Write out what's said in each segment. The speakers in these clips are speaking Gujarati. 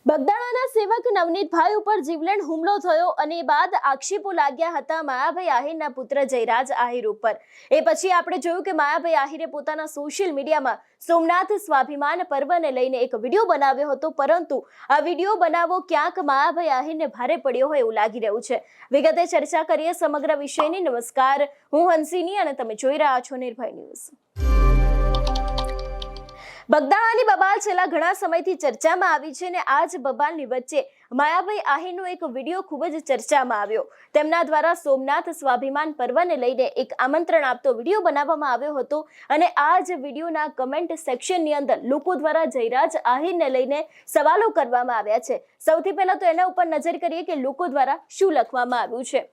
બગદાણાના સેવક નવનીતભાઈ ઉપર જીવલેણ હુમલો થયો અને બાદ આક્ષેપો લાગ્યા હતા માયાભાઈ આહિરના પુત્ર જયરાજ આહિર ઉપર। એ પછી આપણે જોયું કે માયાભાઈ આહિરે પોતાના સોશિયલ મીડિયામાં સોમનાથ સ્વાભિમાન પર્વને લઈને એક વિડીયો બનાવ્યો હતો, પરંતુ આ વિડીયો બનાવવો ક્યાંક માયાભાઈ આહિરને ભારે પડ્યો હોય એવું લાગી રહ્યું છે। વિગતે ચર્ચા કરીએ સમગ્ર વિષયની। નમસ્કાર, હું હંસિની અને તમે જોઈ રહ્યા છો નિર્ભય ન્યૂઝ। બગદાણાની બબાલ છેલ્લા ઘણા સમયથી ચર્ચામાં આવી છે અને આ જ બબાલની વચ્ચે માયાભાઈ આહિરનો એક વિડીયો ખૂબ જ ચર્ચામાં આવ્યો। તેમના દ્વારા સોમનાથ સ્વાભિમાન પર્વને લઈને એક આમંત્રણ આપતો વિડીયો બનાવવામાં આવ્યો હતો અને આ જ વિડીયોના કમેન્ટ સેક્શનની અંદર લોકો દ્વારા જયરાજ આહિરને લઈને સવાલો કરવામાં આવ્યા છે। સૌથી પહેલા તો એના ઉપર નજર કરીએ કે લોકો દ્વારા શું લખવામાં આવ્યું છે।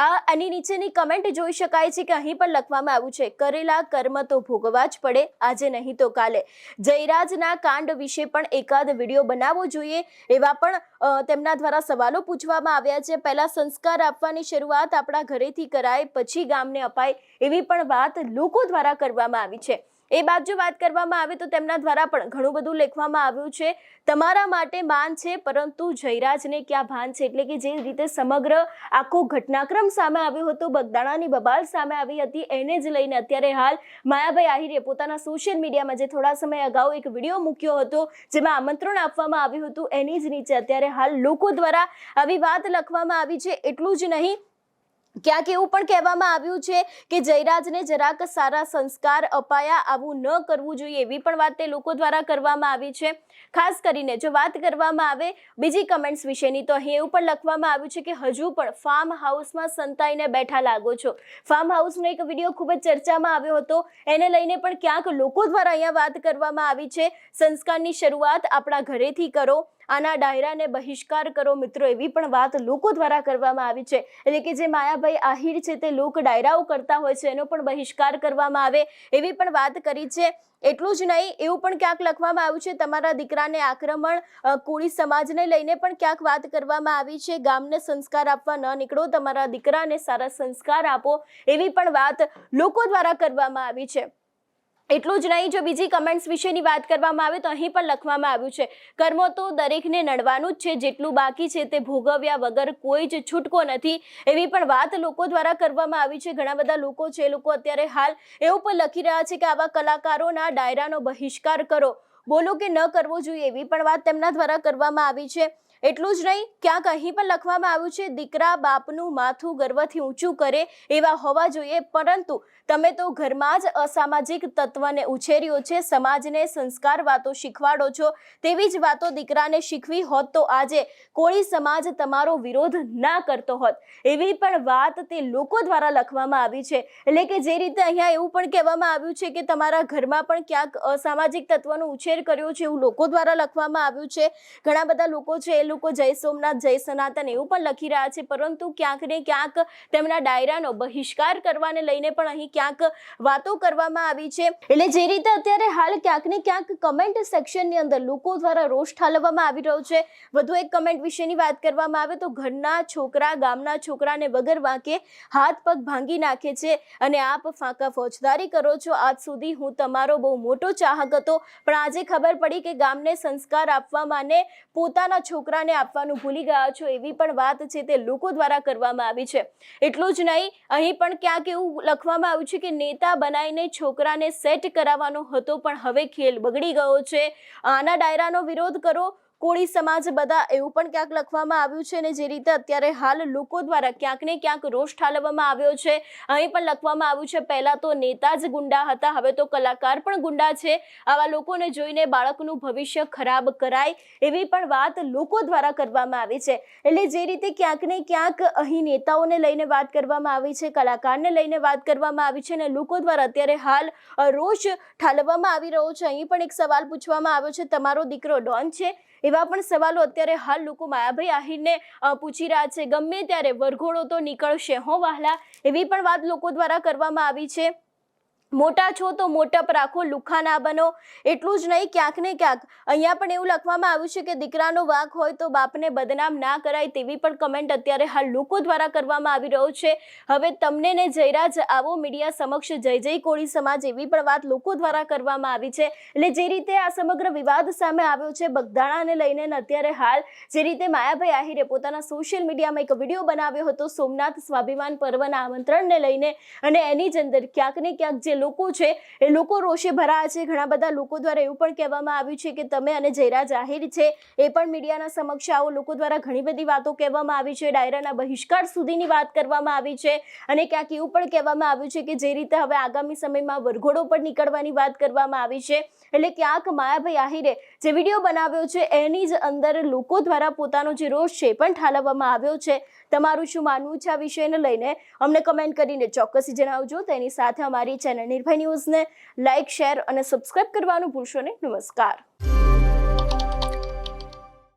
આની નીચેની કમેન્ટ જોઈ શકાય છે કે અહીં પણ લખવામાં આવ્યું છે, કરેલા કર્મ તો ભોગવવા જ પડે, આજે નહીં તો કાલે। જયરાજના કાંડ વિશે પણ એકાદ વિડીયો બનાવવો જોઈએ એવા પણ તેમના દ્વારા સવાલો પૂછવામાં આવ્યા છે। પહેલા સંસ્કાર આપવાની શરૂઆત આપણા ઘરેથી કરાય, પછી ગામને અપાય, એવી પણ વાત લોકો દ્વારા કરવામાં આવી છે। એ બાદ જો વાત કરવામાં આવે તો તેમના દ્વારા પણ ઘણું બધું લખવામાં આવ્યું છે, તમારા માટે માન છે પરંતુ જયરાજને ક્યાં ભાન છે। એટલે કે જે રીતે સમગ્ર આખો ઘટનાક્રમ સામે આવ્યો હતો, બગદાણાની બબાલ સામે આવી હતી, એને જ લઈને અત્યારે હાલ માયાભાઈ આહિરે પોતાના સોશિયલ મીડિયામાં જે થોડા સમય અગાઉ એક વિડીયો મૂક્યો હતો જેમાં આમંત્રણ આપવામાં આવ્યું હતું, એની જ નીચે અત્યારે હાલ લોકો દ્વારા આવી વાત લખવામાં આવી છે। એટલું જ નહીં, ક્યાંક એવું પણ કહેવામાં આવ્યું છે કે જયરાજને જરાક સારા સંસ્કાર અપાયા, આવું ન કરવું જોઈએ, એવી પણ વાત તે લોકો દ્વારા કરવામાં આવી છે। ખાસ કરીને જો વાત કરવામાં આવે બીજી કમેન્ટ્સ વિશેની તો અહીં એવું પણ લખવામાં આવ્યું છે કે હજુ પણ ફાર્મ હાઉસમાં સંતાઈને બેઠા લાગો છો। ફાર્મ હાઉસનો એક વિડીયો ખૂબ જ ચર્ચામાં આવ્યો હતો, એને લઈને પણ ક્યાંક લોકો દ્વારા અહીંયા વાત કરવામાં આવી છે, સંસ્કારની શરૂઆત આપણા ઘરેથી કરો, આના ડાયરાને બહિષ્કાર કરો મિત્રો, એવી પણ વાત લોકો દ્વારા કરવામાં આવી છે। એટલે કે જે માયાભાઈ આહિર છે તે લોક ડાયરાઓ કરતા હોય છે એનો પણ બહિષ્કાર કરવામાં આવે એવી પણ વાત કરી છે। એટલું જ નહીં, એવું પણ ક્યાંક લખવામાં આવ્યું છે, તમારા દીકરાને આક્રમણ, કોળી સમાજને લઈને પણ ક્યાંક વાત કરવામાં આવી છે, ગામને સંસ્કાર આપવા ન નીકળો, તમારા દીકરાને સારા સંસ્કાર આપો, એવી પણ વાત લોકો દ્વારા કરવામાં આવી છે। એટલું જ નહીં, જો બીજી કમેન્ટ્સ વિશેની વાત કરવામાં આવે તો અહીં પણ લખવામાં આવ્યું છે, કર્મો તો દરેકને નડવાનું જ છે, જેટલું બાકી છે તે ભોગવ્યા વગર કોઈ જ છૂટકો નથી, એવી પણ વાત લોકો દ્વારા કરવામાં આવી છે। ઘણા બધા લોકો છે, એ લોકો અત્યારે હાલ એવું પણ લખી રહ્યા છે કે આવા કલાકારોના ડાયરાનો બહિષ્કાર કરો, બોલો કે ન કરવો જોઈએ, એવી પણ વાત તેમના દ્વારા કરવામાં આવી છે। એટલું જ નહીં, ક્યાંક અહીં પણ લખવામાં આવ્યું છે, દીકરા બાપનું માથું ગર્વથી ઊંચું કરે એવા હોવા જોઈએ, પરંતુ તમે તો ઘરમાં જ અસામાજિક તત્વને ઉછેર્યો છે, સમાજને સંસ્કાર વાતો શીખવાડો છો, તેવી જ વાતો દીકરાને શીખવી હોત તો આજે કોળી સમાજ તમારો વિરોધ ના કરતો હોત, એવી પણ વાત તે લોકો દ્વારા લખવામાં આવી છે। એટલે કે જે રીતે અહીંયા એવું પણ કહેવામાં આવ્યું છે કે તમારા ઘરમાં પણ ક્યાંક અસામાજિક તત્વનો ઉછેર કર્યો છે, એવું લોકો દ્વારા લખવામાં આવ્યું છે। ઘણા બધા લોકો છે, એ લોકો જય સોમનાથ જય સનાતન એવું પણ લખી રહ્યા છે, પરંતુ ક્યાંક ને ક્યાંક તેમના ડાયરાનો બહિષ્કાર કરવાને લઈને પણ અહીં ક્યાંક વાતો કરવામાં આવી છે। એટલે જે રીતે અત્યારે હાલ ક્યાંક ને ક્યાંક કમેન્ટ સેક્શનની અંદર લોકો દ્વારા રોષ ઠાલવવામાં આવી રહ્યો છે। વધુ એક કમેન્ટ વિશેની વાત કરવામાં આવે તો ઘરના છોકરા ગામના છોકરાને વગર વાંકે હાથ પગ ભાંગી નાખે છે અને આપ ફાંકા ફોજદારી કરો છો, આજ સુધી હું તમારો બહુ મોટો ચાહક હતો, પણ આજે ખબર પડી કે ગામને સંસ્કાર આપવા માને પોતાના છોકરાને આપવાનું ભૂલી ગયા છો, એવી પણ વાત છે તે લોકો દ્વારા કરવામાં આવી છે। એટલું જ નહીં, અહીં પણ ક્યાંક એવું લખવામાં આવ્યું છે કે નેતા બનાવીને છોકરાને સેટ કરાવવાનો હતો પણ હવે ખેલ બગડી ગયો છે, આના ડાયરાનો વિરોધ કરો, કોળી સમાજ બધા, એવું પણ ક્યાંક લખવામાં આવ્યું છે। અને જે રીતે અત્યારે હાલ લોકો દ્વારા ક્યાંક ને ક્યાંક રોષ ઠાલવવામાં આવ્યો છે, અહીં પણ લખવામાં આવ્યું છે, પહેલા તો નેતા જ ગુંડા હતા, હવે તો કલાકાર પણ ગુંડા છે, આવા લોકોને જોઈને બાળકનું ભવિષ્ય ખરાબ કરાય, એવી પણ વાત લોકો દ્વારા કરવામાં આવી છે। એટલે જે રીતે ક્યાંક ને ક્યાંક અહીં નેતાઓને લઈને વાત કરવામાં આવી છે, કલાકારને લઈને વાત કરવામાં આવી છે અને લોકો દ્વારા અત્યારે હાલ રોષ ઠાલવવામાં આવી રહ્યો છે। અહીં પણ એક સવાલ પૂછવામાં આવ્યો છે, તમારો દીકરો ડોન છે, એવા પણ સવાલો અત્યારે હાલ લોકો માયાભાઈ આહિરને પૂછી રહ્યા છે। ગમે ત્યારે વરઘોડો તો નીકળશે હો વહાલા, એવી પણ વાત લોકો દ્વારા કરવામાં આવી છે। મોટા છો તો મોટપ રાખો, લુખા ના બનો. એટલું જ નહીં, ક્યાંક ને ક્યાંક અહીંયા પણ એવું લખવામાં આવ્યું છે કે દીકરાનો વાંક હોય તો બાપને બદનામ ના કરાય, તેવી પણ કમેન્ટ અત્યારે હાલ લોકો દ્વારા કરવામાં આવી રહ્યો છે. હવે તમને ને જયરાજ આવો મીડિયા સમક્ષ જય જય કોળી સમાજ, એવી પણ વાત લોકો દ્વારા કરવામાં આવી છે. એટલે જે રીતે આ સમગ્ર વિવાદ સામે આવ્યો છે બગદાણાને લઈને, અત્યારે હાલ જે રીતે માયાભાઈ આહિરે પોતાના સોશિયલ મીડિયામાં એક વિડીયો બનાવ્યો હતો સોમનાથ સ્વાભિમાન પર્વના આમંત્રણને લઈને, અને એની જ અંદર ક્યાંક ને ક્યાંક જે લોકો છે એ લોકો રોષે ભરાયા છે. ઘણા બધા લોકો દ્વારા એવું પણ કહેવામાં આવ્યું છે કે તમે અને જયરાજ આહિર છે એ પણ મીડિયાના સમક્ષ આવો. લોકો દ્વારા ઘણી બધી વાતો કહેવામાં આવી છે, ડાયરાના બહિષ્કાર સુધીની વાત કરવામાં આવી છે, અને ક્યાંક એવું પણ કહેવામાં આવ્યું છે કે જે રીતે હવે આગામી સમયમાં વરઘોડો પર નીકળવાની વાત કરવામાં આવી છે. એટલે ક્યાંક માયાભાઈ આહિરે જે વિડીયો બનાવ્યો છે એની જ અંદર લોકો દ્વારા પોતાનો જે રોષ છે એ પણ ઠાલવવામાં આવ્યો છે. તમારું શું માનવું છે આ વિષયને લઈને અમને કમેન્ટ કરીને ચોક્કસ જણાવજો. તેની સાથે અમારી ચેનલ નિર્ભય ન્યૂઝને લાઇક, શેર અને સબસ્ક્રાઇબ કરવાનું ભૂલશો નહીં. નમસ્કાર.